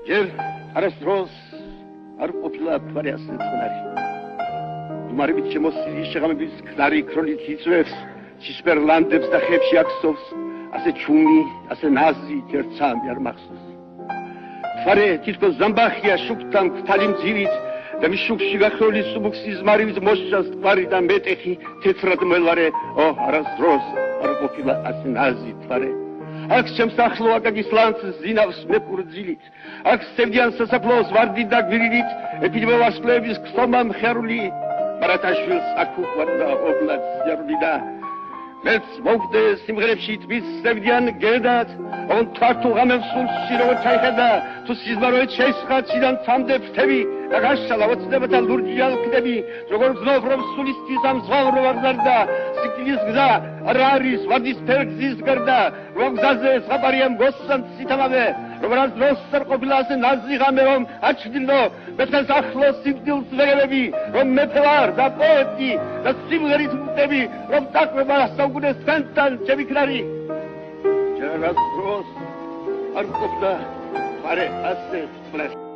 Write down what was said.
ჯერ არასდროს არ ყოფილა თქვარი ასე წყნარი. დუმარებით შემოსილი შეღამების ქნარი ქრონით იწვევს, ცისფერლანდებს და ხებში აქსოვს, ასე ჩუმი, ასე ნაზი ერთსამი არ მახსოვს. თქვარი თითქოს ზამბახია შუქთან ქთალი მძირით და მის შუქში გახეული სუბუქსის მარივით მოსჭას თქვარი და მეტეხი თეთრად მელარე, არასდროს არ ყოფილა ასე ნაზი თქვარი. აქ ჩემს ახლო აკაკის ლანცს ზინავს მეფურძილით, აქ სევდიან სასაფლაოს ვარდით და გვირილით, ეპიდემიოლოგების ქსომა მხარული, ბარათაშვილს აქ უყვარდა ობლად ზიარული და მეც მოვხდე სიმღერებში თმის სევდიან გედად, თართულ ღამემ სულში როგორ ჩაიხედა, თუ სიზმაროეთ შეისხაციდან ცამდე ფრთები და გაშალა ოცნებათა ლურჯი ალკდები, როგორ გზნով რომ სულისთვის ამ ზღავრო აღზარდა, სიკვდილის გზა არ არის ვარდისფერ გზის გარდა, რომ გზაზე საფარია მგოსან ცითამავე, რომ რას დროს არ ყოფილა ასე ნაზი ღამე რომ აჩვდილო, მეთხეს ახლო სიკვდილს ვეგებები, რომ მეფე ვარ და პოეტი და სიმღერით მტები, რომ დაკვება საუკუნე სენთან ჩემი ქნარი. ჯერ რას დროს არ ყოფილა ფარე ასე ვწლეს.